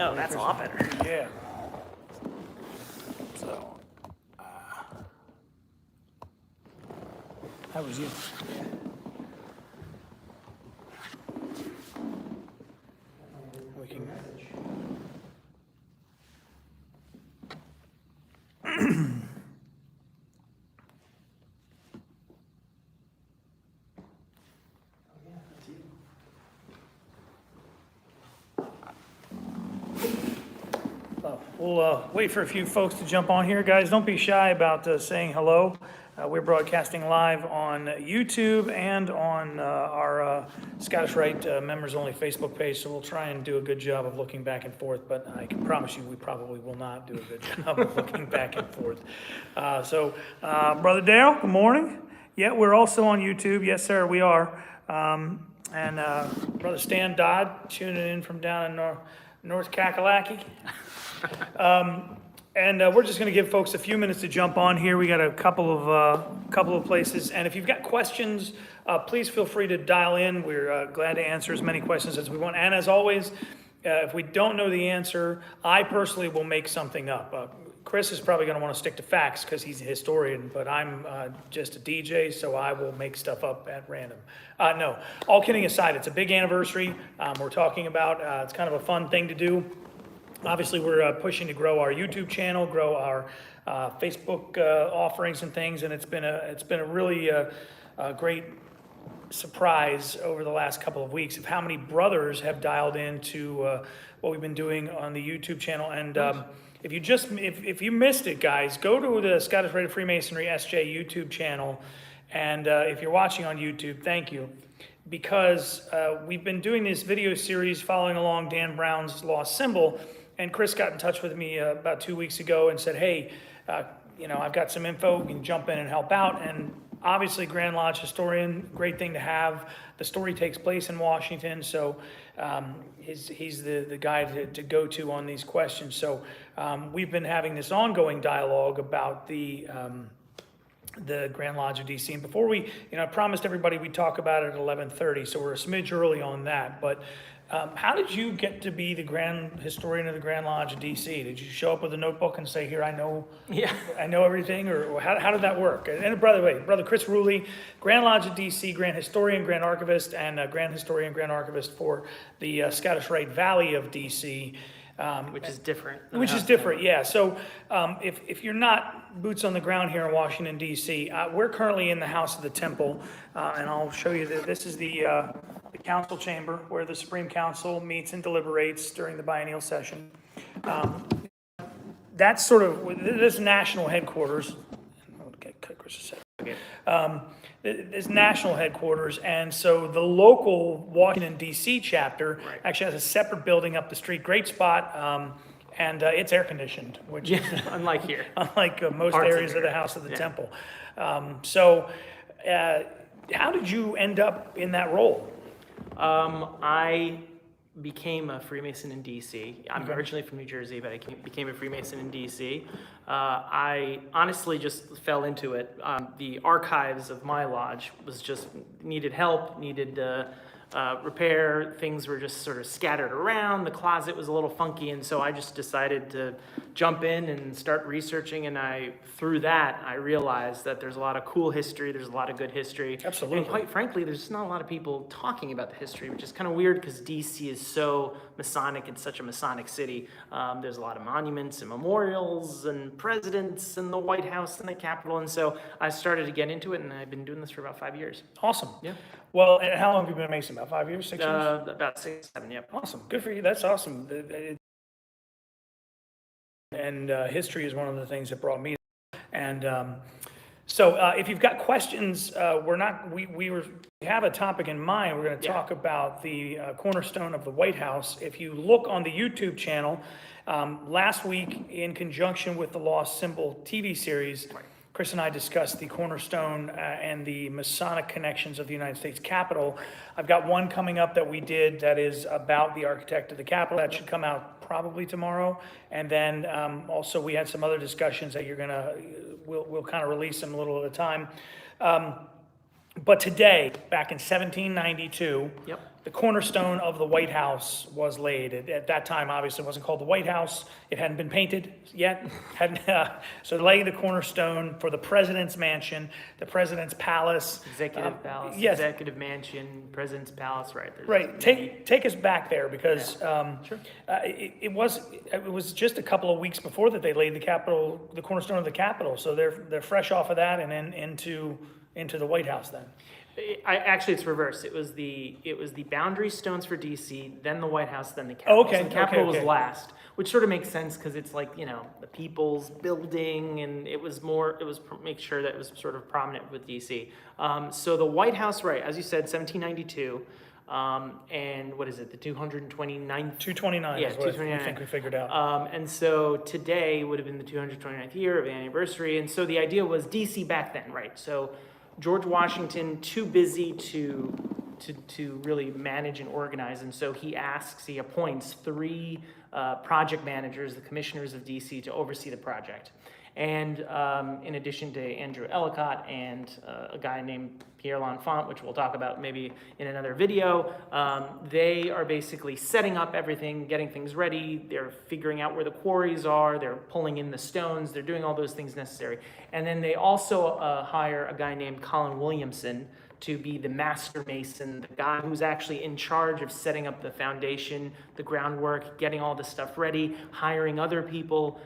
Oh, that's a lot better. Yeah. So, how was you? We can. We'll wait for a few folks to jump on here. Guys, don't be shy about saying hello. We're broadcasting live on YouTube and on our Scottish Rite members-only Facebook page, so we'll try and do a good job of looking back and forth, but I can promise you we probably will not do a good job of looking back and forth. Brother Dale, good morning. Yeah, we're also on YouTube. Yes, sir, we are. And Brother Stan Dodd, tuning in from down in North Kakalaki. We're just going to give folks a few minutes to jump on here. We got a couple of places, and if you've got questions, please feel free to dial in. We're glad to answer as many questions as we want. And as always, if we don't know the answer, I personally will make something up. Chris is probably going to want to stick to facts because he's a historian, but I'm just a DJ, so I will make stuff up at random. No, all kidding aside, it's a big anniversary we're talking about. It's kind of a fun thing to do. Obviously, we're pushing to grow our YouTube channel, grow our Facebook offerings and things, and it's been a really great surprise over the last couple of weeks of how many brothers have dialed into what we've been doing on the YouTube channel. And if you missed it, guys, go to the Scottish Rite of Freemasonry SJ YouTube channel, and if you're watching on YouTube, thank you. Because we've been doing this video series following along Dan Brown's lost symbol, and Chris got in touch with me about 2 weeks ago and said, hey, I've got some info, you can jump in and help out. And obviously, Grand Lodge historian, great thing to have. The story takes place in Washington, so he's the guy to go to on these questions. So we've been having this ongoing dialogue about the Grand Lodge of DC. And before I promised everybody we'd talk about it at 11:30, so we're a smidge early on that. But how did you get to be the Grand Historian of the Grand Lodge of DC? Did you show up with a notebook and say, here, I know everything? Or how did that work? And by the way, Brother Chris Ruli, Grand Lodge of DC, Grand Historian, Grand Archivist, and Grand Historian, Grand Archivist for the Scottish Rite Valley of DC. Which is different. Yeah. So if you're not boots on the ground here in Washington, D.C., we're currently in the House of the Temple, and I'll show you that this is the council chamber where the Supreme Council meets and deliberates during the biennial session. That's sort of this national headquarters. Okay, Chris a second. Okay. This national headquarters, and so the local Washington, D.C. chapter actually has a separate building up the street. Great spot, and it's air conditioned, which is unlike here, unlike most areas of the House of the Temple. So, how did you end up in that role? I became a Freemason in DC. I'm originally from New Jersey, but I became a Freemason in DC. I honestly just fell into it. The archives of my lodge needed help, needed repair. Things were just sort of scattered around. The closet was a little funky, and so I just decided to jump in and start researching. And through that, I realized that there's a lot of cool history. There's a lot of good history. Absolutely. And quite frankly, there's not a lot of people talking about the history, which is kind of weird because DC is so Masonic. It's such a Masonic city. There's a lot of monuments and memorials and presidents and the White House and the Capitol. And so I started to get into it, and I've been doing this for about 5 years. Awesome. Yeah. Well, and how long have you been a Mason? About 5 years, 6 years? About 6, 7, yep. Awesome. Good for you. That's awesome. And history is one of the things that brought me. And so if you've got questions, we have a topic in mind. We're going to talk about the cornerstone of the White House. If you look on the YouTube channel, last week in conjunction with the Lost Symbol TV series, Chris and I discussed the cornerstone and the Masonic connections of the United States Capitol. I've got one coming up that we did that is about the architect of the Capitol. That should come out probably tomorrow. And then also we had some other discussions that we'll kind of release them a little at a time. But today, back in 1792, Yep. the cornerstone of the White House was laid. At that time, obviously, it wasn't called the White House. It hadn't been painted yet. So they laid the cornerstone for the president's mansion, the president's palace. Executive palace, yes. executive mansion, president's palace, right? There's Right. many- Take us back there because Sure. it was just a couple of weeks before that they laid the cornerstone of the Capitol. So they're fresh off of that and then into the White House then. Actually, it's reversed. It was the boundary stones for DC, then the White House, then the Capitol. okay, So the Capitol okay. was last, which sort of makes sense because it's like, the people's building, and make sure that it was sort of prominent with DC. So the White House, right, as you said, 1792, and what is it, the 229th? 229 Yeah, is what I 229. think we figured out. And so today would have been the 229th year of the anniversary. And so the idea was DC back then, right? So George Washington, too busy to really manage and organize. And so he appoints three project managers, the commissioners of DC, to oversee the project. And in addition to Andrew Ellicott and a guy named Pierre L'Enfant, which we'll talk about maybe in another video, they are basically setting up everything, getting things ready. They're figuring out where the quarries are. They're pulling in the stones. They're doing all those things necessary. And then they also hire a guy named Colin Williamson to be the master mason, the guy who's actually in charge of setting up the foundation, the groundwork, getting all the stuff ready, hiring other people,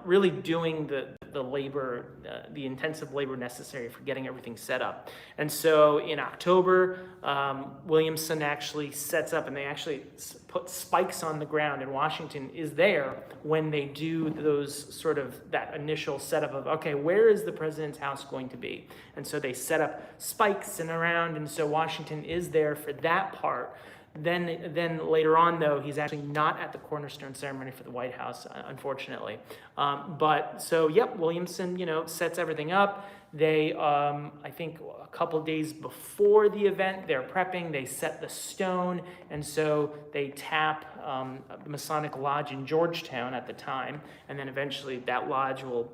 really doing the labor, the intensive labor necessary for getting everything set up. And so in October, Williamson actually sets up, and they actually put spikes on the ground, and Washington is there when they do that initial setup of, okay, where is the president's house going to be? And so they set up spikes and around, and so Washington is there for that part. Then later on, though, he's actually not at the cornerstone ceremony for the White House, unfortunately. Williamson, sets everything up. They, I think a couple days before the event, they're prepping, they set the stone, and so they tap the Masonic Lodge in Georgetown at the time, and then eventually that lodge will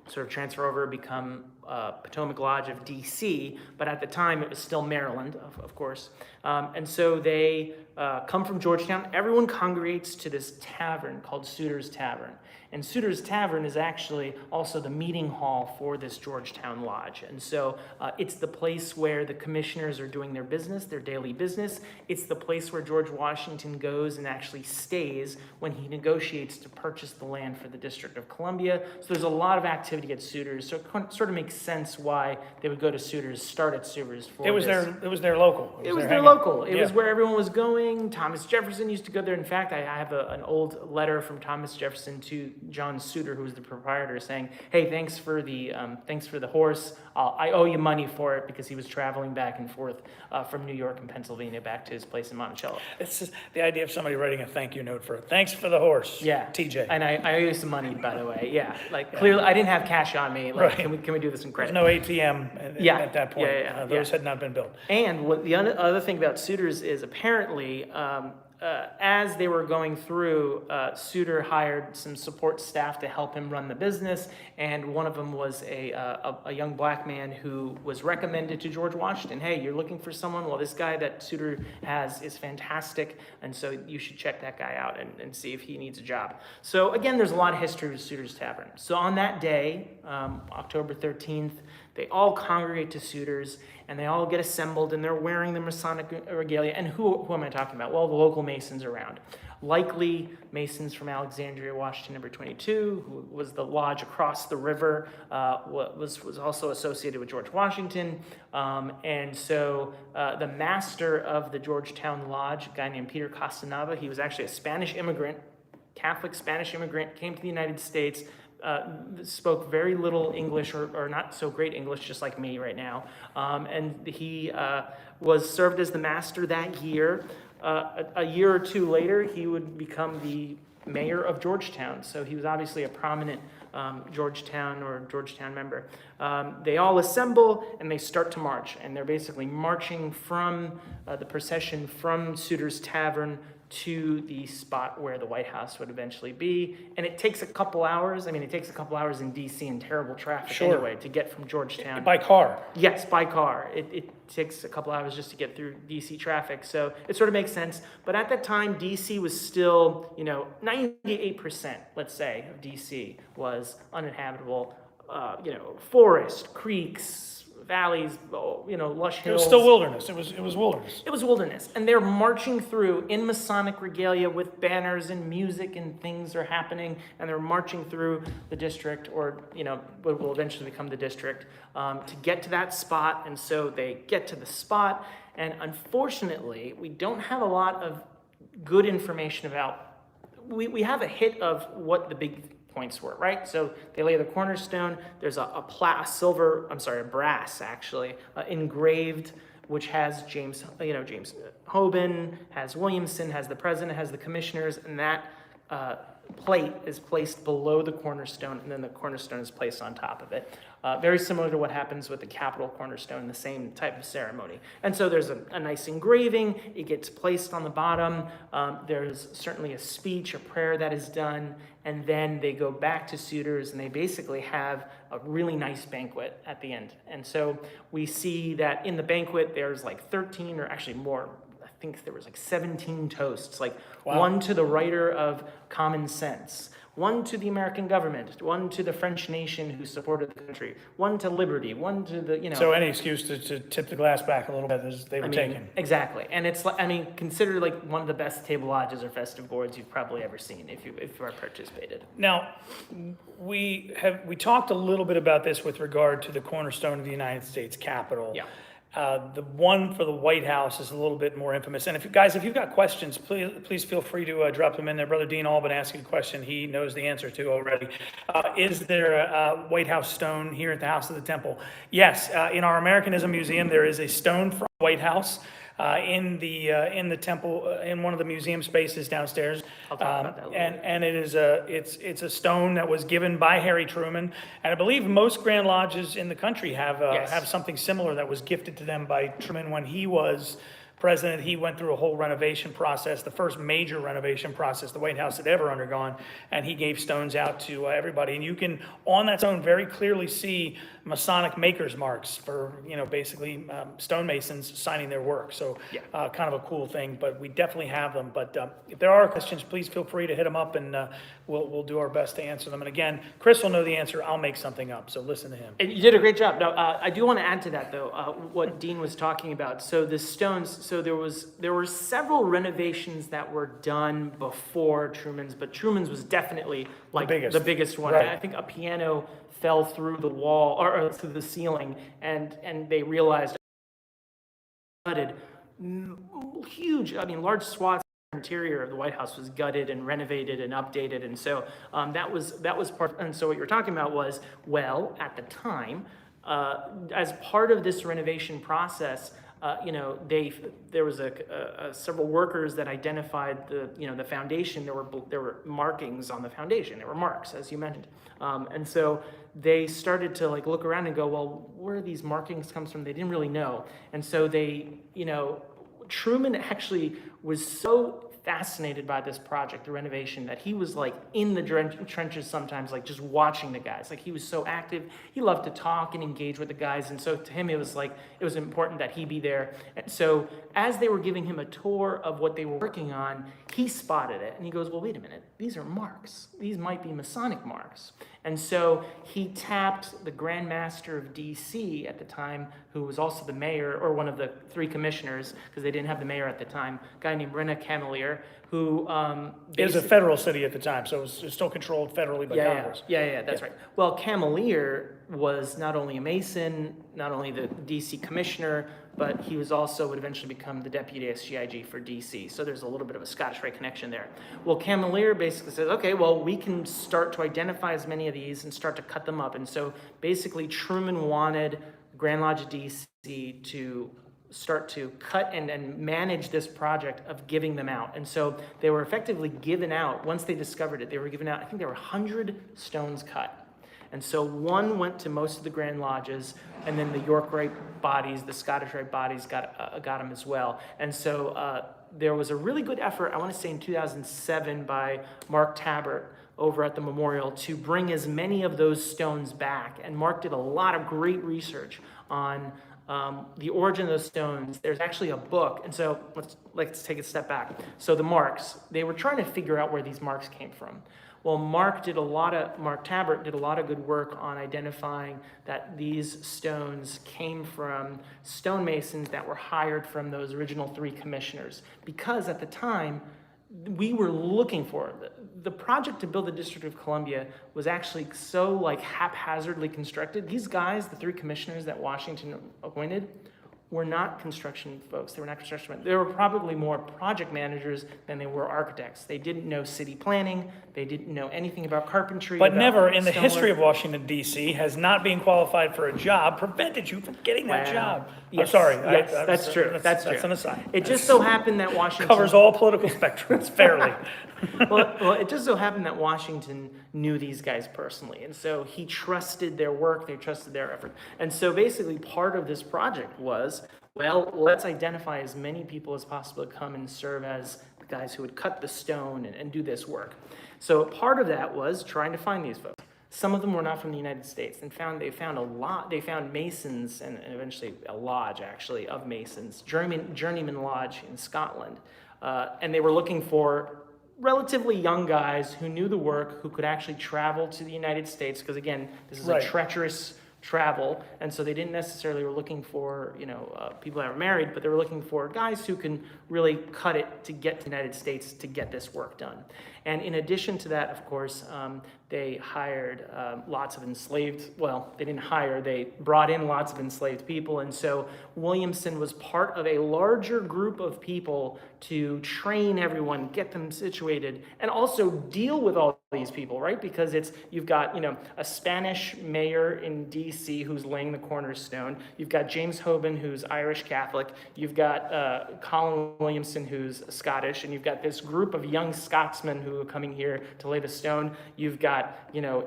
sort of transfer over, become Potomac Lodge of DC, but at the time it was still Maryland, of course. And so they come from Georgetown. Everyone congregates to this tavern called Souter's Tavern. And Souter's Tavern is actually also the meeting hall for this Georgetown Lodge. And so it's the place where the commissioners are doing their business, their daily business. It's the place where George Washington goes and actually stays when he negotiates to purchase the land for the District of Columbia. So there's a lot of activity at Souter's. So it sort of makes sense why they would go to Souter's, start at Souter's for It was their local. It was their hangout. local. It was where everyone was going. Thomas Jefferson used to go there. In fact, I have an old letter from Thomas Jefferson to John Souter, who was the proprietor, saying, "Hey, thanks for the horse. I owe you money for it," because he was traveling back and forth from New York and Pennsylvania back to his place in Monticello. It's just the idea of somebody writing a thank you note for it. Thanks for the horse. Yeah, TJ. And I owe you some money, by the way. Yeah, clearly I didn't have cash on me. Like, Right. can we do this in credit? There's no ATM at that point. Those had not been built. And what the other thing about Souter's is apparently, as they were going through, Souter hired some support staff to help him run the business, and one of them was a young black man who was recommended to George Washington. Hey, you're looking for someone? Well, this guy that Souter has is fantastic, and so you should check that guy out and see if he needs a job. So again, there's a lot of history with Souter's Tavern. So on that day, October 13th, they all congregate to Souter's, and they all get assembled, and they're wearing the Masonic regalia. And who am I talking about? Well, the local Masons around. Likely Masons from Alexandria, Washington, number 22, who was the lodge across the river, was also associated with George Washington. And so the master of the Georgetown Lodge, a guy named Peter Castanava, he was actually a Spanish immigrant, Catholic Spanish immigrant, came to the United States, spoke very little English or not so great English, just like me right now. And he was served as the master that year. A year or two later, he would become the mayor of Georgetown. So he was obviously a prominent Georgetown member. They all assemble and they start to march. And they're basically marching from the procession from Souter's Tavern to the spot where the White House would eventually be. And it takes a couple hours. I mean, it takes a couple hours in DC in terrible traffic Sure. anyway to get from Georgetown. By car. Yes, by car. It takes a couple hours just to get through DC traffic. So it sort of makes sense. But at that time, DC was still, 98%, let's say, of DC was uninhabitable. Forest, creeks, valleys, lush hills. It was still wilderness. It was wilderness. It was wilderness. And they're marching through in Masonic regalia with banners and music and things are happening. And they're marching through the district, or, what will eventually become the district, to get to that spot. And so they get to the spot. And unfortunately, we don't have a lot of good information about, we have a hit of what the big points were, right? So they lay the cornerstone. There's a brass actually, engraved, which has James Hoban, has Williamson, has the president, has the commissioners, and that plate is placed below the cornerstone, and then the cornerstone is placed on top of it. Very similar to what happens with the Capitol cornerstone, the same type of ceremony. And so there's a nice engraving. It gets placed on the bottom. There's certainly a speech, a prayer that is done, and then they go back to suitors, and they basically have a really nice banquet at the end. And so we see that in the banquet, there's like 13, or actually more, I think there was like 17 toasts, like Wow. One to the writer of Common Sense, one to the American government, one to the French nation who supported the country, one to liberty, one to the, So any excuse to tip the glass back a little bit as they were taken. Exactly. And it's like, considered like one of the best table lodges or festive boards you've probably ever seen if you are participated. Now, we talked a little bit about this with regard to the cornerstone of the United States Capitol. Yeah. The one for the White House is a little bit more infamous. And if you've got questions, please feel free to drop them in there. Brother Dean Albin asked you a question he knows the answer to already. Is there a White House stone here at the House of the Temple? Yes, in our Americanism Museum, there is a stone from the White House. In the temple, in one of the museum spaces downstairs. I'll talk about that a little bit. And it's a stone that was given by Harry Truman, and I believe most Grand Lodges in the country have something similar that was gifted to them by Truman when he was president. He went through a whole renovation process, the first major renovation process the White House had ever undergone, and he gave stones out to everybody. And you can, on that stone, very clearly see Masonic maker's marks for, basically stonemasons signing their work. So kind of a cool thing, but we definitely have them. But if there are questions, please feel free to hit them up, and we'll do our best to answer them. And again, Chris will know the answer. I'll make something up, so listen to him. And you did a great job. Now, I do want to add to that, though, what Dean was talking about. So the stones, so there were several renovations that were done before Truman's, but Truman's was definitely like the biggest one. Right. I think a piano fell through the wall or through the ceiling, and they realized gutted huge, large swaths of the interior of the White House was gutted and renovated and updated, and so that was part. And so what you're talking about was, well, at the time, as part of this renovation process, there was several workers that identified the foundation. There were markings on the foundation. There were marks, as you mentioned, and so they started to look around and go, well, where these markings comes from? They didn't really know, and so Truman actually was so fascinated by this project, the renovation, that he was in the trenches sometimes, just watching the guys. He was so active. He loved to talk and engage with the guys, and so to him it was important that he be there. And so as they were giving him a tour of what they were working on, he spotted it, and he goes, well, wait a minute, these are marks. These might be Masonic marks. And so he tapped the Grand Master of DC at the time, who was also the mayor, or one of the three commissioners, because they didn't have the mayor at the time, a guy named Rena Camelier, who it was a federal city at the time, so it was still controlled federally by Congress. Yeah, that's right. Well, Camelier was not only a Mason, not only the DC commissioner, but he was also would eventually become the deputy SGIG for DC. So there's a little bit of a Scottish Rite connection there. Well, Camelier basically says, okay, well, we can start to identify as many of these and start to cut them up. And so basically Truman wanted Grand Lodge of DC to start to cut and manage this project of giving them out. And so they were effectively given out, once they discovered it, they were given out, I think there were 100 stones cut. And so one went to most of the Grand Lodges, and then the York Rite bodies, the Scottish Rite bodies got them as well. And so there was a really good effort, I want to say in 2007, by Mark Tabbert over at the memorial to bring as many of those stones back. And Mark did a lot of great research on the origin of those stones. There's actually a book, and so let's take a step back. So the marks, they were trying to figure out where these marks came from. Well, Mark Tabbert did a lot of good work on identifying that these stones came from stonemasons that were hired from those original 3 commissioners. Because at the time, we were looking for the project to build the District of Columbia was actually so like haphazardly constructed. These guys, the 3 commissioners that Washington appointed, were not construction folks. They were not construction. They were probably more project managers than they were architects. They didn't know city planning. They didn't know anything about carpentry. But never in the history of Washington, D.C., has not being qualified for a job prevented you from getting that job. Yes, I'm sorry. Yes, that's true. That's an aside. It just so happened that Washington Covers all political spectrums fairly. well, it just so happened that Washington knew these guys personally, and so he trusted their work, they trusted their effort. And so basically part of this project was, well, let's identify as many people as possible to come and serve as the guys who would cut the stone and do this work. So part of that was trying to find these folks. Some of them were not from the United States, and they found a lot. They found Masons and eventually a lodge, actually, of Masons, Journeyman Lodge in Scotland. And they were looking for relatively young guys who knew the work, who could actually travel to the United States, because again, this is a treacherous travel, and so they didn't necessarily were looking for people that were married, but they were looking for guys who can really cut it to get to the United States to get this work done. And in addition to that, of course, they hired lots of enslaved, well, they didn't hire, they brought in lots of enslaved people, and so Williamson was part of a larger group of people to train everyone, get them situated, and also deal with all these people, right? Because you've got, a Spanish mayor in D.C. who's laying the cornerstone, you've got James Hoban, who's Irish Catholic, you've got Colin Williamson, who's Scottish, and you've got this group of young Scotsmen who are coming here to lay the stone. You've got,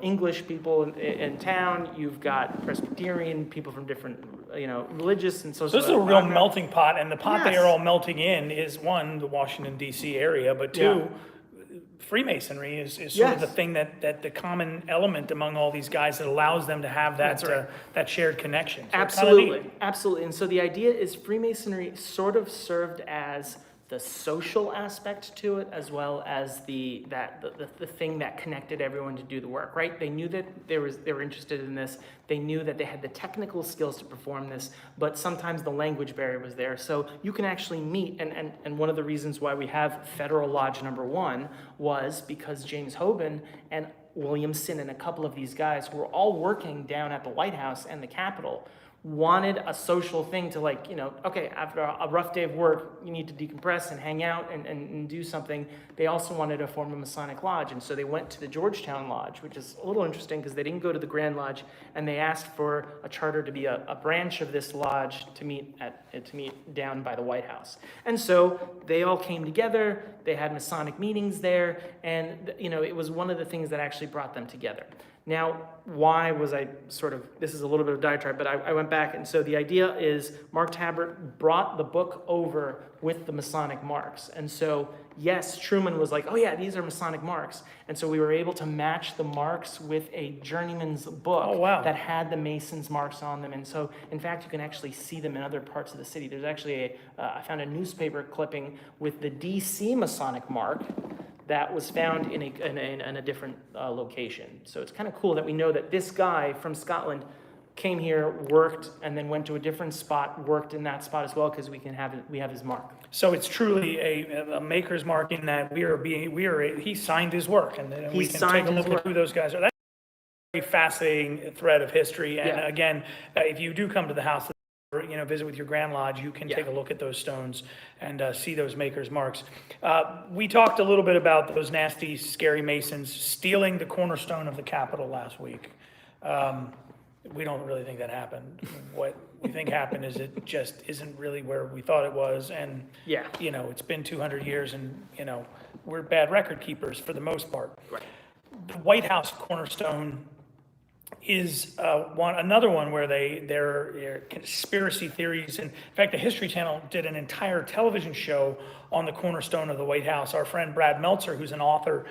English people in town, you've got Presbyterian people from different, religious and social. So this is a real melting pot, and the pot they Yes. are all melting in is, one, the Washington, D.C. area, but two, Freemasonry is sort of the thing that the common element among all these guys that allows them to have that that shared connection. So Absolutely. And so the idea is Freemasonry sort of served as the social aspect to it, as well as the thing that connected everyone to do the work, right? They knew that they were interested in this. They knew that they had the technical skills to perform this, but sometimes the language barrier was there. So you can actually meet, and one of the reasons why we have Federal Lodge number 1 was because James Hoban and Williamson and a couple of these guys who were all working down at the White House and the Capitol wanted a social thing to okay, after a rough day of work, you need to decompress and hang out and do something. They also wanted to form a Masonic lodge, and so they went to the Georgetown Lodge, which is a little interesting because they didn't go to the Grand Lodge, and they asked for a charter to be a branch of this lodge to meet down by the White House. And so they all came together, they had Masonic meetings there, and it was one of the things that actually brought them together. Now, why was I this is a little bit of a diatribe, but I went back, and so the idea is Mark Tabbert brought the book over with the Masonic marks. And so, yes, Truman was like, oh yeah, these are Masonic marks. And so we were able to match the marks with a journeyman's book that had the Masons marks on them. And so, in fact, you can actually see them in other parts of the city. There's actually I found a newspaper clipping with the DC Masonic mark that was found in a different location. So it's kind of cool that we know that this guy from Scotland came here, worked, and then went to a different spot, worked in that spot as well, because we have his mark. So it's truly a maker's mark in that he signed his work, and then we can take a look at who those guys are. That's a very fascinating thread of history. And again, if you do come to the house, visit with your Grand Lodge, you can take a look at those stones and see those maker's marks. We talked a little bit about those nasty, scary Masons stealing the cornerstone of the Capitol last week. We don't really think that happened. What we think happened is it just isn't really where we thought it was. And, it's been 200 years and, we're bad record keepers for the most part. Right. The White House Cornerstone is another one where they're conspiracy theories. And in fact, the History Channel did an entire television show on the cornerstone of the White House. Our friend Brad Meltzer, who's an author,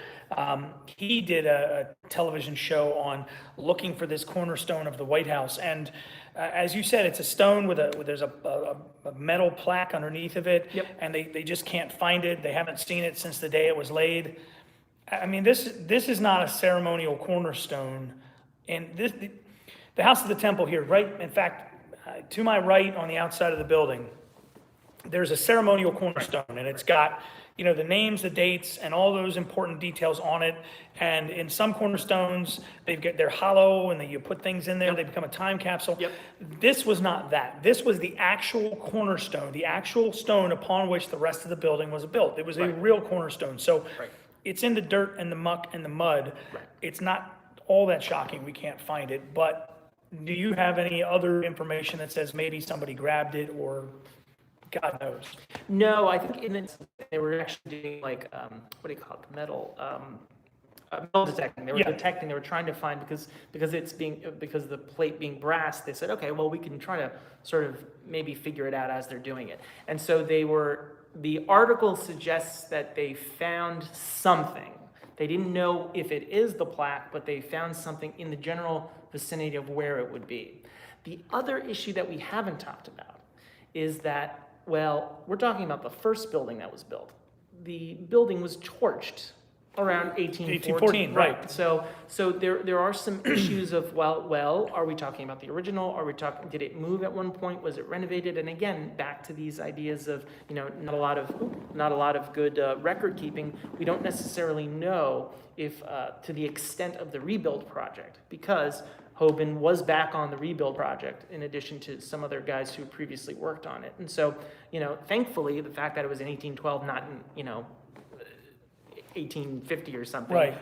he did a television show on looking for this cornerstone of the White House. And as you said, it's a stone there's a metal plaque underneath of it. Yep. And they just can't find it. They haven't seen it since the day it was laid. I mean, this is not a ceremonial cornerstone. And the House of the Temple here, right, in fact, to my right on the outside of the building, there's a ceremonial cornerstone, and it's got, the names, the dates, and all those important details on it. And in some cornerstones, they're hollow, and then you put things in there, they become a time capsule. Yep. This was not that. This was the actual cornerstone, the actual stone upon which the rest of the building was built. It was a real cornerstone. So it's in the dirt and the muck and the mud. Right. It's not all that shocking, we can't find it, but do you have any other information that says maybe somebody grabbed it, or God knows? No, I think they were actually doing like, what do you call it, metal detecting. They were detecting, they were trying to find, because the plate being brass, they said, okay, well, we can try to sort of maybe figure it out as they're doing it. And so the article suggests that they found something. They didn't know if it is the plaque, but they found something in the general vicinity of where it would be. The other issue that we haven't talked about is that, well, we're talking about the first building that was built. The building was torched around 1814, right. So there are some issues of, well, are we talking about the original? Did it move at one point? Was it renovated? And again, back to these ideas of, not a lot of good record keeping. We don't necessarily know if, to the extent of the rebuild project, because Hoban was back on the rebuild project in addition to some other guys who previously worked on it. And so, thankfully, the fact that it was in 1812, not in, 1850 or something. Right.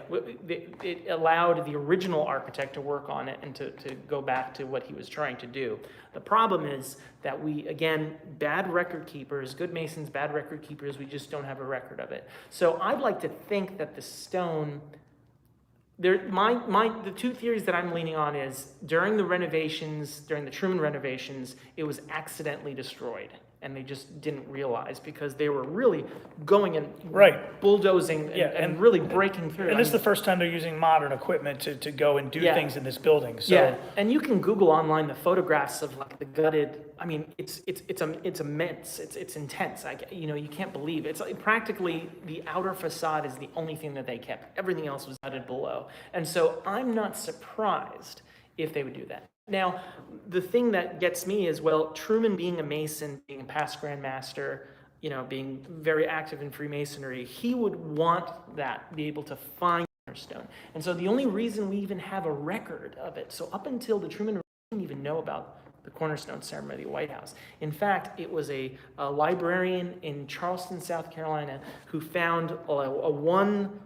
It allowed the original architect to work on it and to go back to what he was trying to do. The problem is that we, again, bad record keepers, good Masons, bad record keepers, we just don't have a record of it. So I'd like to think that the stone, the two theories that I'm leaning on is during the Truman renovations, it was accidentally destroyed. And they just didn't realize, because they were really going and bulldozing and really breaking through. And this is the first time they're using modern equipment to go and do things in this building. So. Yeah, and you can Google online the photographs of like the gutted. I mean, it's immense. It's intense. You can't believe it. It's like practically the outer facade is the only thing that they kept. Everything else was gutted below. And so I'm not surprised if they would do that. Now, the thing that gets me is, well, Truman being a Mason, being a past Grand Master, being very active in Freemasonry, he would want that, be able to find cornerstone. And so the only reason we even have a record of it, so up until the Truman, we didn't even know about the cornerstone ceremony of the White House. In fact, it was a librarian in Charleston, South Carolina, who found a one,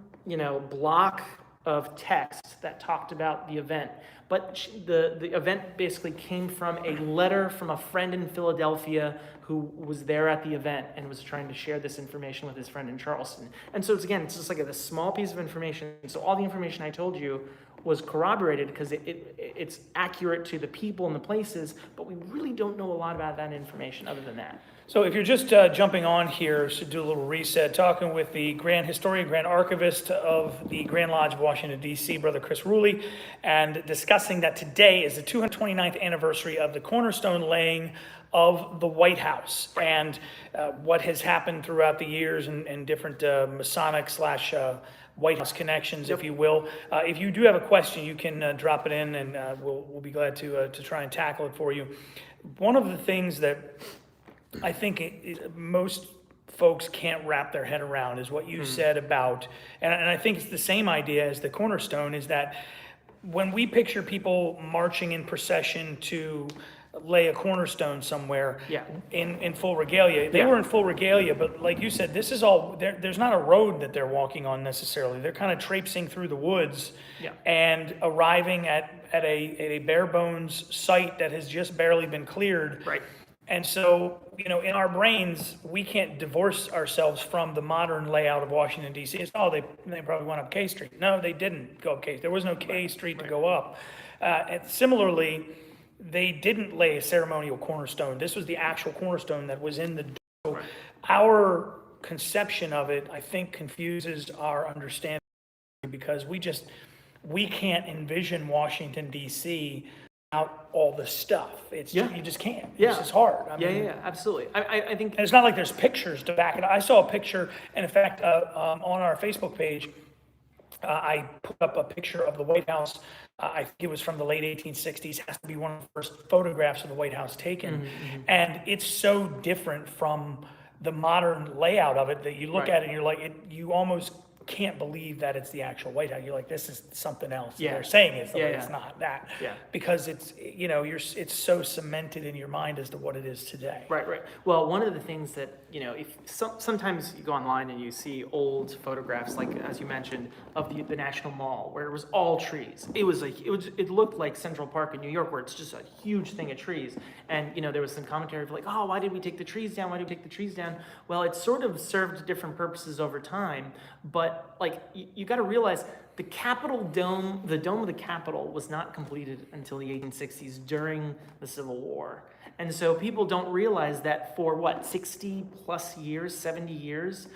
block of text that talked about the event. But the event basically came from a letter from a friend in Philadelphia who was there at the event and was trying to share this information with his friend in Charleston. And so it's just like a small piece of information. So all the information I told you was corroborated because it's accurate to the people and the places, but we really don't know a lot about that information other than that. So if you're just jumping on here, to do a little reset, talking with the Grand Historian, Grand Archivist of the Grand Lodge of Washington, D.C., Brother Chris Ruli, and discussing that today is the 229th anniversary of the cornerstone laying of the White House, and what has happened throughout the years and different Masonic / White House connections, if you will. If you do have a question, you can drop it in, and we'll be glad to try and tackle it for you. One of the things that I think most folks can't wrap their head around is what you said about, and I think it's the same idea as the cornerstone, is that when we picture people marching in procession to lay a cornerstone somewhere in full regalia, they were in full regalia, but like you said, this is all, there's not a road that they're walking on necessarily. They're kind of traipsing through the woods and arriving at a bare bones site that has just barely been cleared. Right. And so, in our brains, we can't divorce ourselves from the modern layout of Washington, D.C. It's, they probably went up K Street. No, they didn't go up K Street. There was no K Street to go up. And similarly, they didn't lay a ceremonial cornerstone. This was the actual cornerstone that was in the door. Right. Our conception of it, I think, confuses our understanding because we can't envision Washington, D.C. without all the stuff. You just can't. Yeah. It's just hard. I mean, Yeah, absolutely. I think and it's not like there's pictures to back it up. I saw a picture, and in fact, on our Facebook page, I put up a picture of the White House. I think it was from the late 1860s. Has to be one of the first photographs of the White House taken, and it's so different from the modern layout of it that you look Right. at it and you're like, you almost can't believe that it's the actual White House. You're like, this is something else. Yeah. They're saying it's the Yeah, way, yeah. it's not that. Yeah. Because it's it's so cemented in your mind as to what it is today. Right. Well, one of the things that, if sometimes you go online and you see old photographs, like as you mentioned, of the National Mall, where it was all trees. It looked like Central Park in New York, where it's just a huge thing of trees. And, there was some commentary of like, oh, why did we take the trees down? Why did we take the trees down? Well, it sort of served different purposes over time, but like, you got to realize the Capitol dome, the dome of the Capitol was not completed until the 1860s during the Civil War. And so people don't realize that for 60 plus years, 70 years,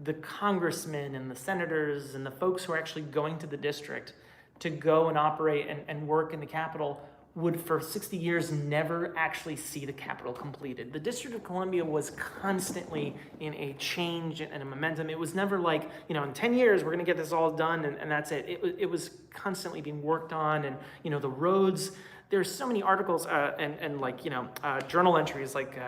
the congressmen and the senators and the folks who are actually going to the district to go and operate and work in the Capitol would for 60 years never actually see the Capitol completed. The District of Columbia was constantly in a change and a momentum. It was never like, in 10 years, we're gonna get this all done and that's it. It was constantly being worked on and, the roads, there's so many articles and like, journal entries like,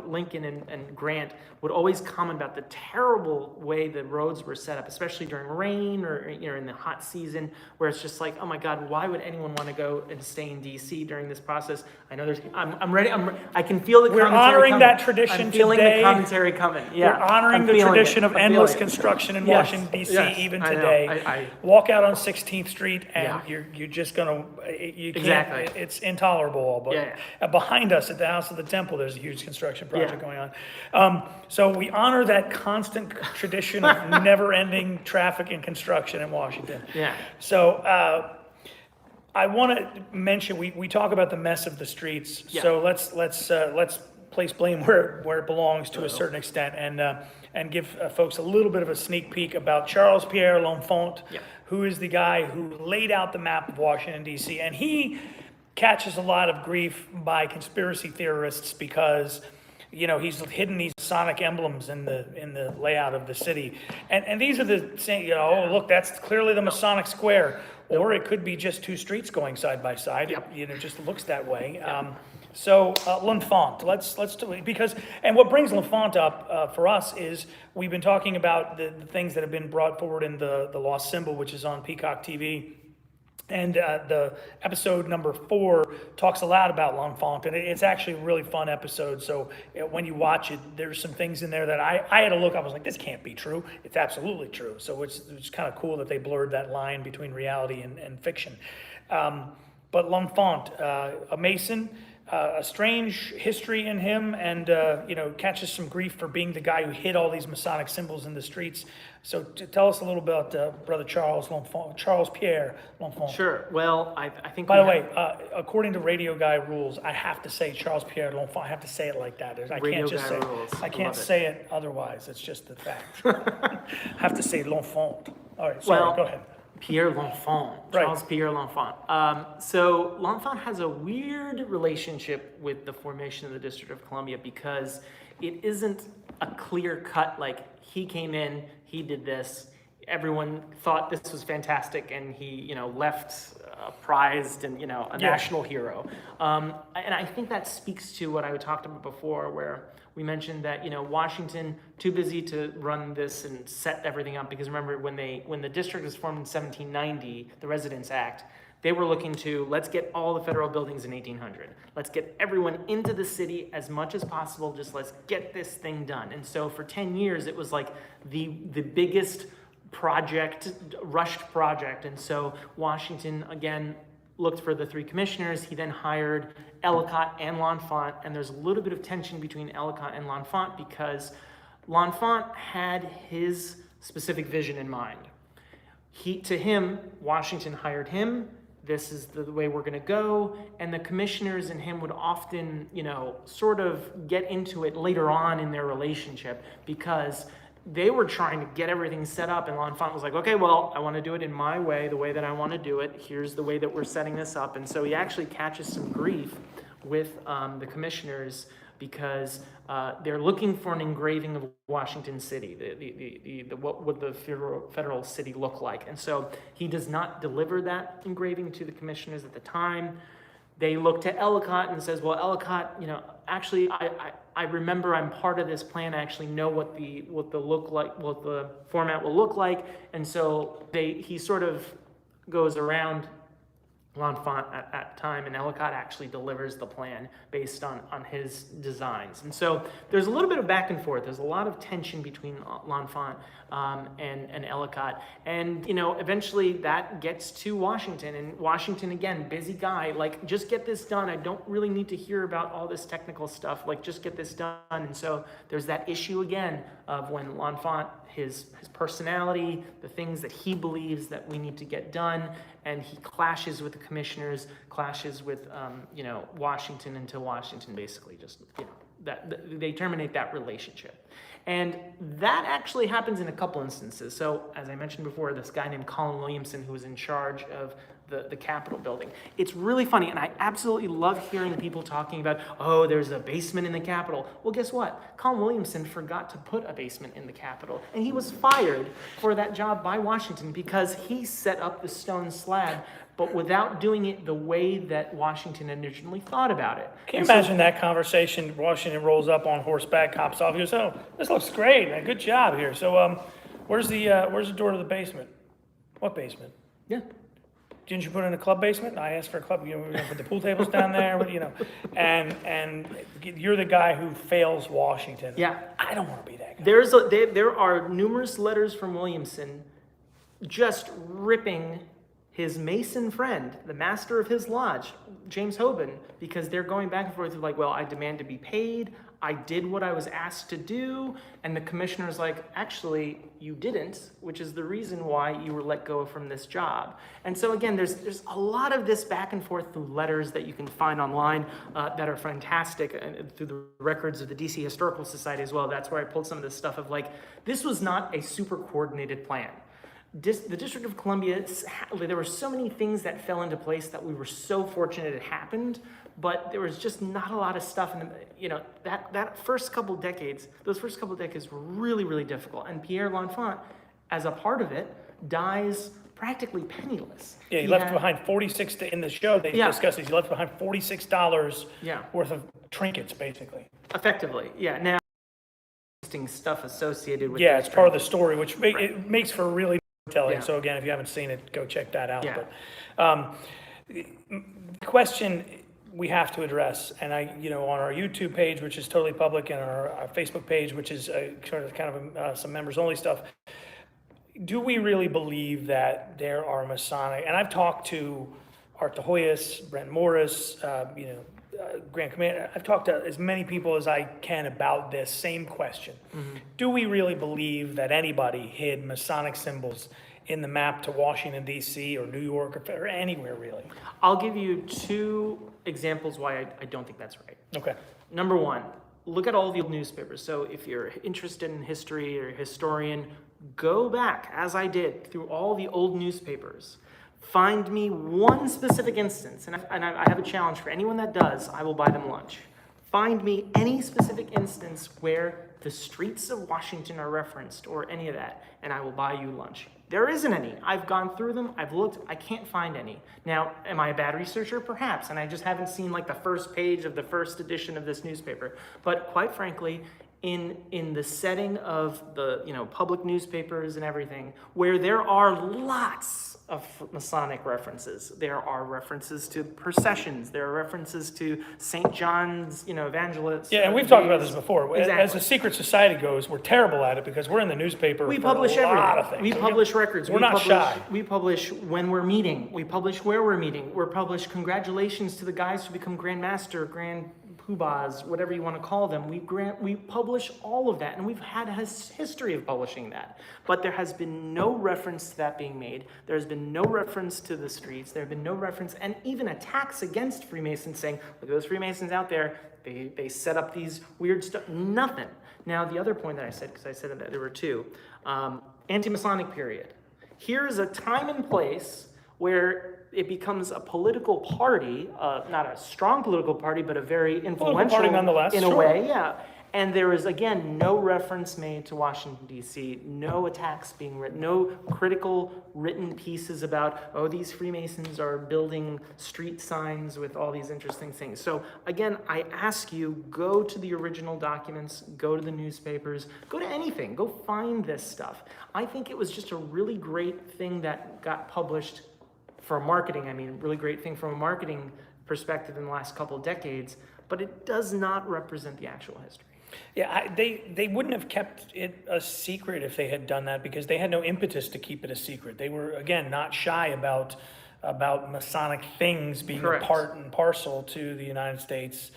Lincoln and Grant would always comment about the terrible way the roads were set up, especially during rain or, in the hot season, where it's just like, oh my God, why would anyone want to go and stay in DC during this process? I know I'm ready. I can feel the We're commentary honoring coming. that tradition I'm feeling today. the commentary coming. Yeah, We're honoring I'm the feeling tradition it. of I'm endless feeling it. construction in Yes, Washington, D.C. yes, even I know. today. Walk out on 16th Street and Yeah. you're just gonna, you can't, Exactly. it's intolerable. But Yeah. behind us at the House of the Temple, there's a huge construction project Yeah. going on. So we honor that constant tradition of never-ending traffic and construction in Washington. Yeah. So I want to mention, we talk about the mess of the streets. Yeah. So let's place blame where it belongs to a certain extent and give folks a little bit of a sneak peek about Charles Pierre L'Enfant, Yeah. who is the guy who laid out the map of Washington, D.C. And he catches a lot of grief by conspiracy theorists because he's hidden these Masonic emblems in the layout of the city, and these are the same. Oh, look, that's clearly the Masonic square, or it could be just two streets going side by side. Yep. It just looks that way. So L'Enfant, let's do it because what brings L'Enfant up for us is we've been talking about the things that have been brought forward in the Lost Symbol, which is on Peacock TV. And the episode number 4 talks a lot about L'Enfant, and it's actually a really fun episode. So when you watch it, there's some things in there that I had to look. I was like, this can't be true. It's absolutely true. So it's kind of cool that they blurred that line between reality and fiction. But L'Enfant, a Mason, a strange history in him, and catches some grief for being the guy who hid all these Masonic symbols in the streets. So tell us a little about Brother Charles L'Enfant, Charles Pierre L'Enfant. Sure. Well, I think. By the way, according to Radio Guy rules, I have to say Charles Pierre L'Enfant. I have to say it like that. I Radio can't just Guy say. rules. I can't Love it. say it otherwise. It's just the fact. I have to say L'Enfant. All right. Sorry. Go ahead. Pierre L'Enfant, Right. Charles Pierre L'Enfant. So L'Enfant has a weird relationship with the formation of the District of Columbia because it isn't a clear cut, like he came in, he did this, everyone thought this was fantastic, and he, left prized and, a national hero. And I think that speaks to what I talked about before, where we mentioned that, Washington, too busy to run this and set everything up, because remember, when the district was formed in 1790, the Residence Act, they were looking to, let's get all the federal buildings in 1800. Let's get everyone into the city as much as possible, just let's get this thing done. And so for 10 years, it was like the biggest project, rushed project. And so Washington, again, looked for the 3 commissioners. He then hired Ellicott and L'Enfant, and there's a little bit of tension between Ellicott and L'Enfant because L'Enfant had his specific vision in mind. To him, Washington hired him this is the way we're going to go. And the commissioners and him would often, sort of get into it later on in their relationship because they were trying to get everything set up. And L'Enfant was like, okay, well, I want to do it in my way, the way that I want to do it. Here's the way that we're setting this up. And so he actually catches some grief with the commissioners because they're looking for an engraving of Washington City, what would the federal city look like. And so he does not deliver that engraving to the commissioners at the time. They look to Ellicott and says, well, Ellicott, actually, I remember I'm part of this plan. I actually know what the format will look like. And so he sort of goes around L'Enfant at time, and Ellicott actually delivers the plan based on his designs. And so there's a little bit of back and forth. There's a lot of tension between L'Enfant and Ellicott. And, eventually that gets to Washington. And Washington, again, busy guy, like, just get this done. I don't really need to hear about all this technical stuff. Like, just get this done. And so there's that issue again of when L'Enfant, his personality, the things that he believes that we need to get done, and he clashes with the commissioners, clashes with Washington, until Washington basically just that they terminate that relationship. And that actually happens in a couple instances. So as I mentioned before, this guy named Colin Williamson, who was in charge of the Capitol building. It's really funny, and I absolutely love hearing people talking about, oh, there's a basement in the Capitol. Well, guess what? Colin Williamson forgot to put a basement in the Capitol, and he was fired for that job by Washington because he set up the stone slab, but without doing it the way that Washington originally thought about it. Can you imagine that conversation? Washington rolls up on horseback, hops off. He goes, "Oh, this looks great, man. Good job here. So, where's the door to the basement? What basement? Yeah. Didn't you put in a club basement?" I asked for a club. We're gonna put the pool tables down there. And you're the guy who fails Washington. Yeah. I don't want to be that guy. There are numerous letters from Williamson just ripping his Mason friend, the master of his lodge, James Hoban, because they're going back and forth like, well, I demand to be paid. I did what I was asked to do. And the commissioner's like, actually, you didn't, which is the reason why you were let go from this job. And so again, there's a lot of this back and forth through letters that you can find online that are fantastic, and through the records of the DC Historical Society as well. That's where I pulled some of this stuff of like, this was not a super coordinated plan. The District of Columbia, there were so many things that fell into place that we were so fortunate it happened, but there was just not a lot of stuff. And those first couple decades were really, really difficult. And Pierre L'Enfant, as a part of it, dies practically penniless. Yeah, he left behind $46 in the show. They discussed this. He left behind $46 worth of trinkets, basically. Effectively, yeah. Now, interesting stuff associated with it's part of the story, which it makes for really telling. Yeah. So again, if you haven't seen it, go check that out. Yeah. But the question we have to address, and on our YouTube page, which is totally public, and our Facebook page, which is some members only stuff, do we really believe that there are Masonic? And I've talked to Art DeHoyas, Brent Morris, Grand Commander. I've talked to as many people as I can about this same question. Mm-hmm. Do we really believe that anybody hid Masonic symbols in the map to Washington, D.C. or New York or anywhere really? I'll give you two examples why I don't think that's right. Okay. Number one, look at all the old newspapers. So if you're interested in history or a historian, go back, as I did, through all the old newspapers. Find me one specific instance, and I have a challenge for anyone that does, I will buy them lunch. Find me any specific instance where the streets of Washington are referenced or any of that, and I will buy you lunch. There isn't any. I've gone through them, I've looked, I can't find any. Now, am I a bad researcher? Perhaps, and I just haven't seen like the first page of the first edition of this newspaper. But quite frankly, in the setting of the public newspapers and everything, where there are lots of Masonic references, there are references to processions, there are references to St. John's, evangelists. Yeah, and we've talked about this before. Exactly. As a secret society goes, we're terrible at it because we're in the newspaper. We for publish a lot everything. of things. We publish records. We're not shy. We publish when we're meeting. We publish where we're meeting. We publish congratulations to the guys who become Grand Master, Grand poobahs, whatever you want to call them, we publish all of that, and we've had a history of publishing that. But there has been no reference to that being made. There's been no reference to the streets. There have been no reference, and even attacks against Freemasons saying, look at those Freemasons out there, they set up these weird stuff, nothing. Now, the other point that I said, because I said that there were two, anti-Masonic period. Here's a time and place where it becomes a political party, not a strong political party, but a very influential party nonetheless, in a sure. way, yeah. And there is, again, no reference made to Washington, D.C., no attacks being written, no critical written pieces about, oh, these Freemasons are building street signs with all these interesting things. So, again, I ask you, go to the original documents, go to the newspapers, go to anything, go find this stuff. I think it was just a really great thing that got published for marketing. I mean, really great thing from a marketing perspective in the last couple of decades, but it does not represent the actual history. Yeah, they wouldn't have kept it a secret if they had done that, because they had no impetus to keep it a secret. They were, again, not shy about Masonic things being Correct. a part and parcel to the United States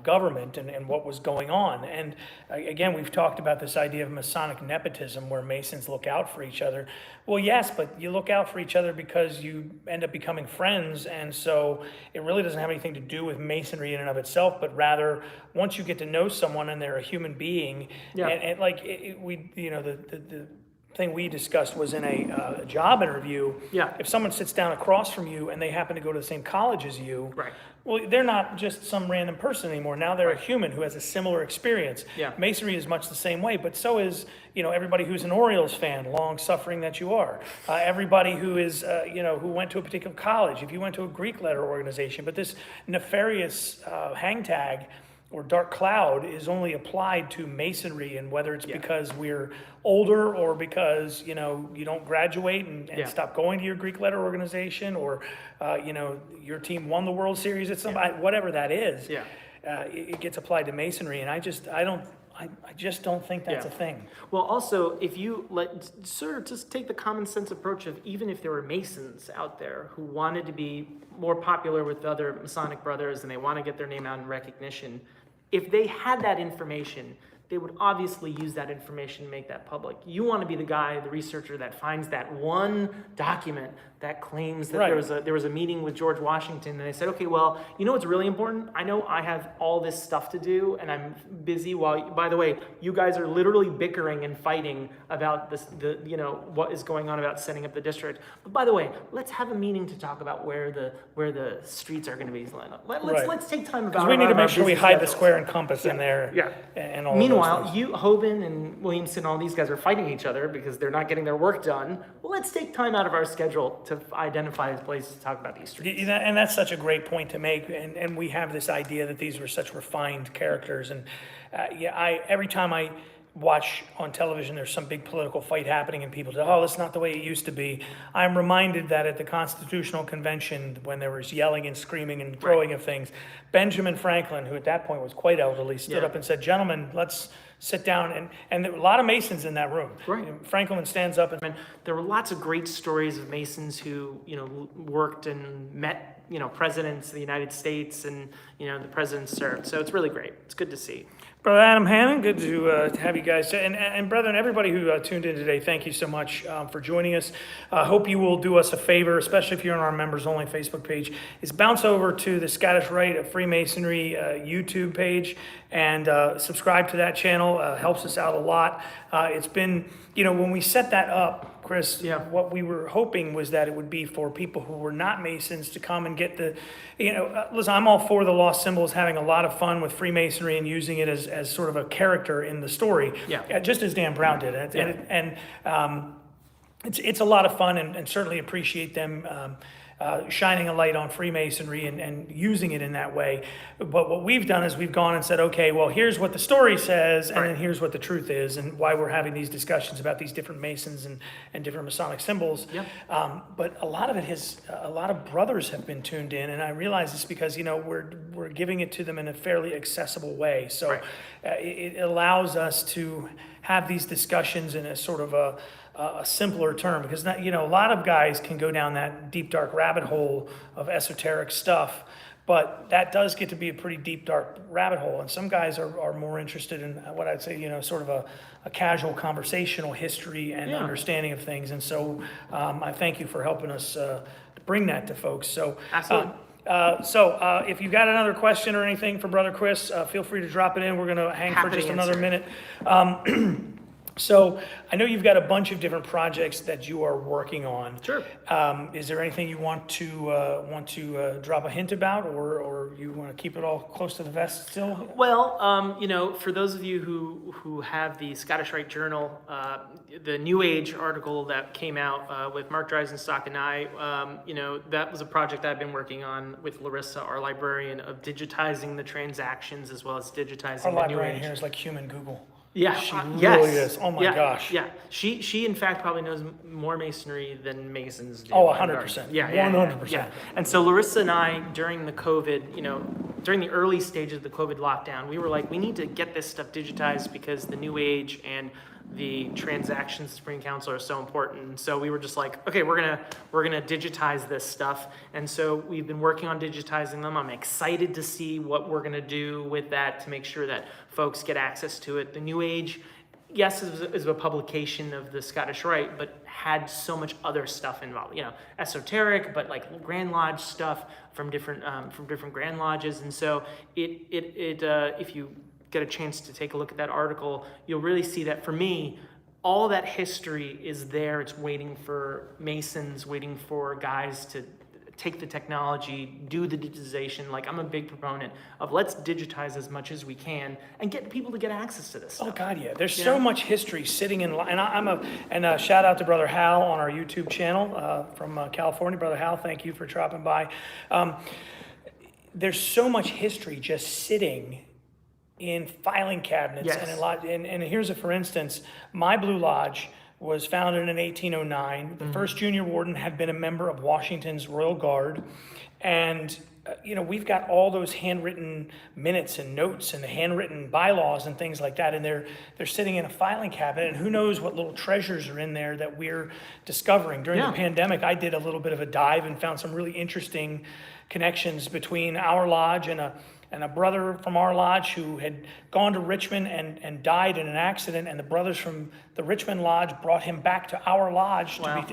government and what was going on. And again, we've talked about this idea of Masonic nepotism, where Masons look out for each other. Well, yes, but you look out for each other because you end up becoming friends, and so it really doesn't have anything to do with Masonry in and of itself, but rather once you get to know someone and they're a human being, Yeah. and like the thing we discussed was in a job interview. Yeah. If someone sits down across from you and they happen to go to the same college as you, Right. well, they're not just some random person anymore. Now they're a human who has a similar experience. Yeah. Masonry is much the same way, but so is, everybody who's an Orioles fan, long suffering that you are. Everybody who is, who went to a particular college, if you went to a Greek letter organization, but this nefarious hang tag or dark cloud is only applied to Masonry, and whether it's because we're older or because, you don't graduate and stop going to your Greek letter organization, or, your team won the World Series at whatever that is, it gets applied to Masonry. And I just don't think that's a thing. Well, also, if you just take the common sense approach of, even if there were Masons out there who wanted to be more popular with other Masonic brothers and they want to get their name out in recognition, if they had that information, they would obviously use that information to make that public. You want to be the guy, the researcher, that finds that one document that claims that there was a meeting with George Washington, and they said, okay, well, you know what's really important? I know I have all this stuff to do, and I'm busy by the way, you guys are literally bickering and fighting about this, what is going on about setting up the district. But by the way, let's have a meeting to talk about where the streets are going to be lined up. Let's take time about. We need to make sure we hide the schedules. square and compass in there. Yeah. And all. Meanwhile, Hoban and Williamson, all these guys are fighting each other because they're not getting their work done. Well, let's take time out of our schedule to identify places to talk about these streets. And that's such a great point to make. And we have this idea that these were such refined characters. And every time I watch on television, there's some big political fight happening and people say, oh, that's not the way it used to be. I'm reminded that at the Constitutional Convention, when there was yelling and screaming and throwing of things, Benjamin Franklin, who at that point was quite elderly, stood up and said, gentlemen, let's sit down. And there were a lot of Masons in that room. Right. Franklin stands up and there were lots of great stories of Masons who, worked and met, presidents of the United States, and, the presidents served. So it's really great. It's good to see. Brother Adam Hannon, good to have you guys. And brethren, everybody who tuned in today, thank you so much for joining us. I hope you will do us a favor, especially if you're on our members-only Facebook page, is bounce over to the Scottish Rite of Freemasonry YouTube page and subscribe to that channel. Helps us out a lot. It's been, when we set that up, Chris, what we were hoping was that it would be for people who were not Masons to come and get the, listen, I'm all for the lost symbols, having a lot of fun with Freemasonry and using it as sort of a character in the story, just as Dan Brown did. It's a lot of fun, and certainly appreciate them shining a light on Freemasonry and using it in that way. But what we've done is we've gone and said, okay, well, here's what the story says, and then here's what the truth is, and why we're having these discussions about these different Masons and different Masonic symbols. But a lot of it a lot of brothers have been tuned in, and I realize this because, we're giving it to them in a fairly accessible way. So it allows us to have these discussions in a sort of a simpler term, because a lot of guys can go down that deep dark rabbit hole of esoteric stuff, But that does get to be a pretty deep, dark rabbit hole. And some guys are more interested in what I'd say, sort of a casual conversational history and understanding of things. And so I thank you for helping us bring that to folks. So, Absolutely. If you've got another question or anything for Brother Chris, feel free to drop it in. We're going to hang Happy for to just another answer. minute. So I know you've got a bunch of different projects that you are working on. Sure. Is there anything you want to drop a hint about, or you want to keep it all close to the vest still? Well, for those of you who have the Scottish Rite Journal, the New Age article that came out with Mark Dreisenstock and I, that was a project I've been working on with Larissa, our librarian, of digitizing the transactions as well as digitizing Our the New librarian Age. here is like human Google. Yeah, She yes. really is. Oh my Yeah, gosh. Yeah, she in fact probably knows more Masonry than Masons do. Oh, I would 100%. argue. Yeah, 100%. Yeah. And so Larissa and I, during the COVID, during the early stages of the COVID lockdown, we were like, we need to get this stuff digitized because the New Age and the transactions of Supreme Council are so important. And so we were just like, okay, we're gonna digitize this stuff. And so we've been working on digitizing them. I'm excited to see what we're gonna do with that to make sure that folks get access to it. The New Age, yes, is a publication of the Scottish Rite, but had so much other stuff involved. Esoteric, but like Grand Lodge stuff from different Grand Lodges. And so if you get a chance to take a look at that article, you'll really see that for me, all that history is there. It's waiting for Masons, waiting for guys to take the technology, do the digitization. Like, I'm a big proponent of let's digitize as much as we can and get people to get access to this stuff. Oh God, yeah. There's so much history sitting in, and shout out to Brother Hal on our YouTube channel from California. Brother Hal, thank you for dropping by. There's so much history just sitting in filing cabinets. Yes. And here's for instance, my Blue Lodge was founded in 1809. The first junior warden had been a member of Washington's Royal Guard. And, we've got all those handwritten minutes and notes and the handwritten bylaws and things like that. And they're sitting in a filing cabinet. And who knows what little treasures are in there that we're discovering. During the pandemic, I did a little bit of a dive and found some really interesting connections between our lodge and a brother from our lodge who had gone to Richmond and died in an accident, and the brothers from the Richmond lodge brought him back to our lodge. Wow.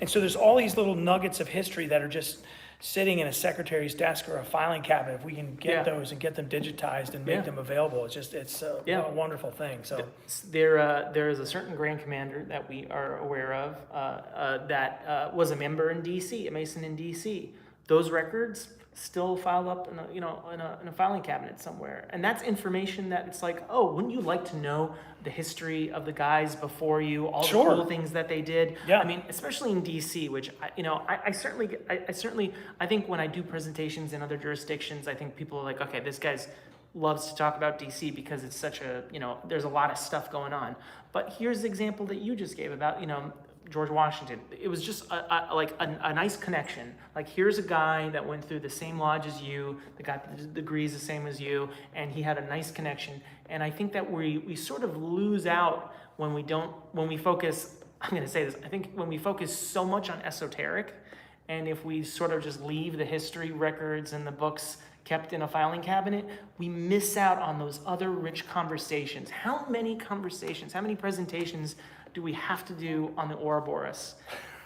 And so there's all these little nuggets of history that are just sitting in a secretary's desk or a filing cabinet. If we can get those and get them digitized and make them available, it's a wonderful thing. So there is a certain Grand Commander that we are aware of that was a member in DC, a Mason in DC. Those records still filed up in a filing cabinet somewhere, and that's information that it's like, oh, wouldn't you like to know the history of the guys before you, all the cool things that they did? Yeah. I mean, especially in DC, which I certainly think when I do presentations in other jurisdictions, I think people are like, okay, this guy's loves to talk about DC because it's such a there's a lot of stuff going on. But here's the example that you just gave about George Washington. It was just a nice connection. Like, here's a guy that went through the same lodge as you, that got the degrees the same as you, and he had a nice connection. And I think that we sort of lose out when we focus, I'm going to say this, I think when we focus so much on esoteric, and if we sort of just leave the history records and the books kept in a filing cabinet, we miss out on those other rich conversations. How many presentations do we have to do on the Ouroboros?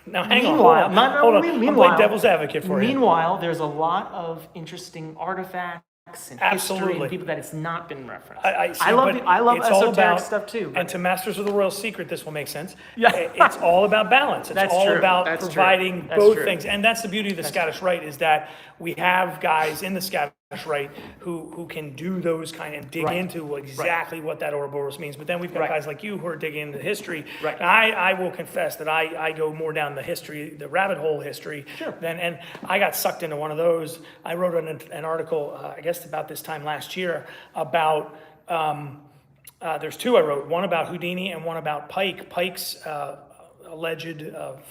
now hang on, hold on. I'm playing devil's advocate for you. Meanwhile, there's a lot of interesting artifacts and history and people that it's not been referenced. I love esoteric stuff too. And to Masters of the Royal Secret, this will make sense. Yeah. It's all about balance. It's all about providing both things. And that's the beauty of the Scottish Rite, is that we have guys in the Scottish Rite who can do those kind and dig into exactly what that Ouroboros means. But then we've got guys like you who are digging into history. Right. And I will confess that I go more down the history, the rabbit hole history. Sure. And I got sucked into one of those. I wrote an article, I guess about this time last year, about there's two I wrote, one about Houdini and one about Pike. Pike's alleged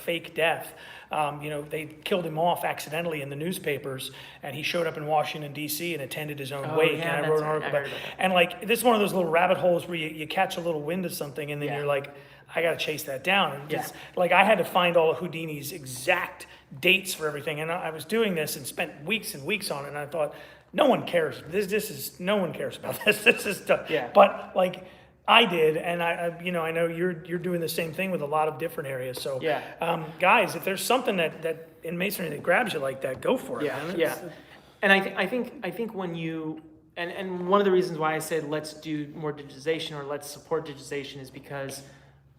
fake death. They killed him off accidentally in the newspapers, and he showed up in Washington, D.C. and attended his own wake. yeah, And I wrote an that's right. article I about heard it. about that. And like, this is one of those little rabbit holes where you catch a little wind of something, and then Yeah. you're like, I got to chase that down. And Yeah. just, like, I had to find all of Houdini's exact dates for everything. And I was doing this and spent weeks and weeks on it. And I thought, no one cares. No one cares about this. This is tough. Yeah. But like, I did, and I know you're doing the same thing with a lot of different areas. So, Yeah. Guys, if there's something that in masonry that grabs you like that, go for it. Yeah, man. yeah. And I think when you, and one of the reasons why I said let's do more digitization or let's support digitization is because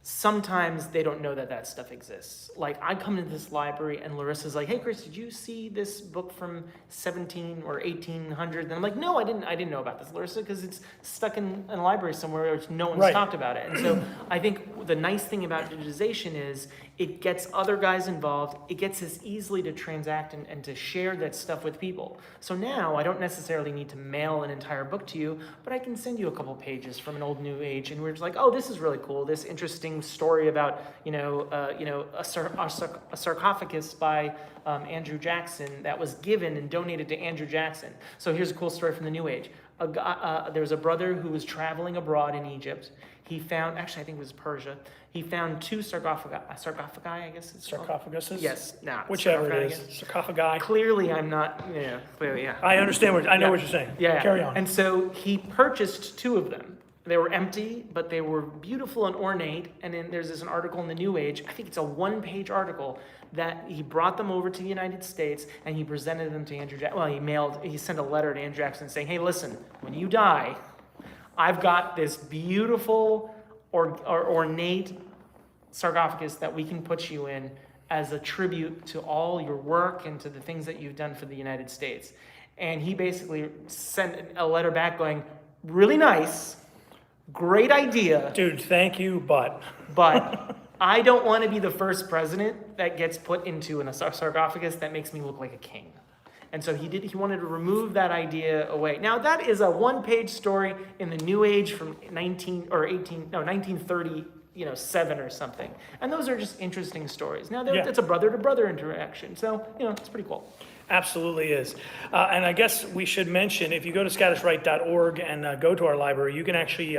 sometimes they don't know that stuff exists. Like, I come into this library and Larissa's like, hey Chris, did you see this book from 17 or 1800? And I'm like, no, I didn't know about this, Larissa, because it's stuck in a library somewhere which no one's Right. talked about it. And so I think the nice thing about digitization is it gets other guys involved. It gets us easily to transact and to share that stuff with people. So now I don't necessarily need to mail an entire book to you, but I can send you a couple pages from an old New Age, and we're just like, oh, this is really cool. This interesting story about a sarcophagus by Andrew Jackson that was given and donated to Andrew Jackson. So here's a cool story from the New Age. There was a brother who was traveling abroad in Egypt. He found, actually I think it was Persia, he found two sarcophagi, I guess it's called. Sarcophaguses? Yes, no. Whichever it sarcophagi, I is. guess. Sarcophagi. Clearly I'm not, clearly, yeah. I understand I know Yeah. what you're saying. Yeah. Carry on. And so he purchased two of them. They were empty, but they were beautiful and ornate. And then there's an article in the New Age, I think it's a one-page article, that he brought them over to the United States and he presented them to Andrew Jackson. Well, he sent a letter to Andrew Jackson saying, hey, listen, when you die, I've got this beautiful or ornate sarcophagus that we can put you in as a tribute to all your work and to the things that you've done for the United States. And he basically sent a letter back going, really nice, great idea. Dude, thank you, but I don't want to be the first president that gets put into a sarcophagus that makes me look like a king. And so he wanted to remove that idea away. Now that is a one-page story in the New Age from 1937 or something. And those are just interesting stories. Now Yeah. it's a brother-to-brother interaction. So, it's pretty cool. absolutely is. And I guess we should mention, if you go to scottishrite.org and go to our library, you can actually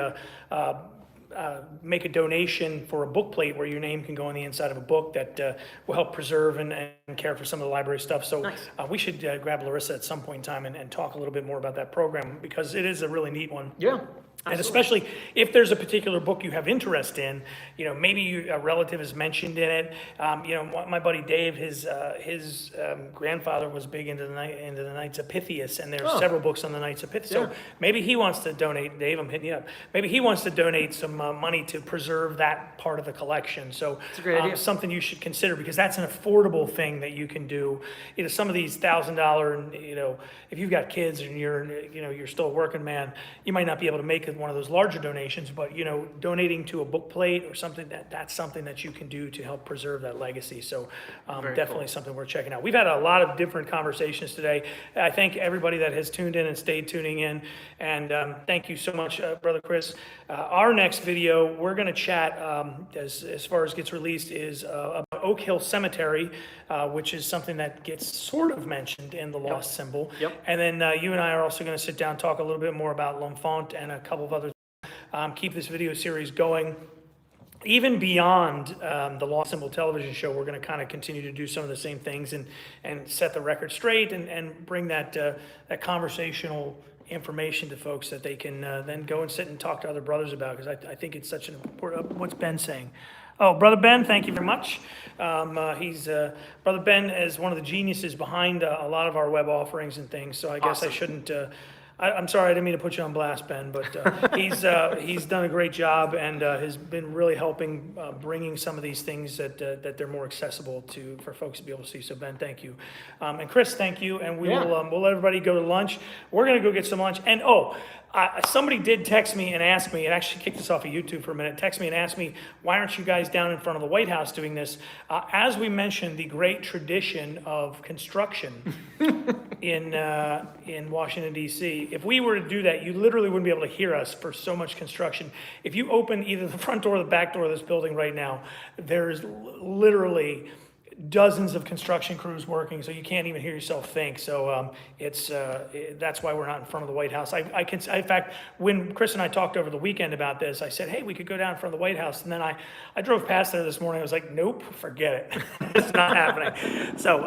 make a donation for a book plate where your name can go on the inside of a book that will help preserve and care for some of the library stuff. So Nice. We should grab Larissa at some point in time and talk a little bit more about that program, because it is a really neat one. Yeah. And Absolutely. especially if there's a particular book you have interest in, maybe a relative is mentioned in it. My buddy Dave, his grandfather was big into the Knights of Pythias, and there's several books on the Knights of Pythias. Yeah. So maybe he wants to donate. Dave, I'm hitting you up. Maybe he wants to donate some money to preserve that part of the collection. So It's a great idea. something you should consider, because that's an affordable thing that you can do. Some of these $1,000, if you've got kids and you're still a working man, you might not be able to make one of those larger donations, but donating to a book plate or something, that's something that you can do to help preserve that legacy. So Very definitely cool. something worth checking out. We've had a lot of different conversations today. I thank everybody that has tuned in and stayed tuning in, and thank you so much, Brother Chris. Our next video, we're going to chat, as far as gets released, is about Oak Hill Cemetery, which is something that gets sort of mentioned in the Lost Symbol. Yep. And then you and I are also going to sit down, talk a little bit more about L'Enfant and a couple of other keep this video series going. Even beyond the Lost Symbol television show, we're going to kind of continue to do some of the same things and set the record straight and bring that conversational information to folks that they can then go and sit and talk to other brothers about, because I think it's such an important, what's Ben saying? Oh, Brother Ben, thank you very much. Brother Ben is one of the geniuses behind a lot of our web offerings and things, so I guess Awesome. I shouldn't... I'm sorry, I didn't mean to put you on blast, Ben, but he's done a great job and has been really helping bringing some of these things that they're more accessible for folks to be able to see. So Ben, thank you, and Chris, thank you, and we'll let everybody go to lunch. We're gonna go get some lunch, and Somebody did text me and ask me, it actually kicked us off of YouTube for a minute, text me and asked me, why aren't you guys down in front of the White House doing this? As we mentioned, the great tradition of construction in Washington, D.C., if we were to do that, you literally wouldn't be able to hear us for so much construction. If you open either the front door or the back door of this building right now, there's literally dozens of construction crews working, so you can't even hear yourself think. So that's why we're not in front of the White House. In fact, when Chris and I talked over the weekend about this, I said, hey, we could go down in front of the White House. And then I drove past there this morning. I was like, nope, forget it. It's not happening. So,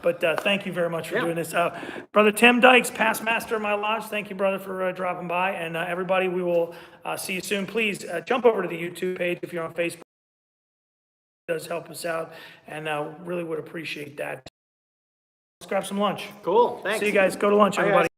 but thank you very much for doing this. Brother Tim Dykes, past master of my lodge, thank you, brother, for dropping by. And everybody, we will see you soon. Please jump over to the YouTube page if you're on Facebook. Does help us out, and really would appreciate that. Let's grab some lunch. Cool, thanks. See you guys. Go to lunch, Bye, everybody. guys.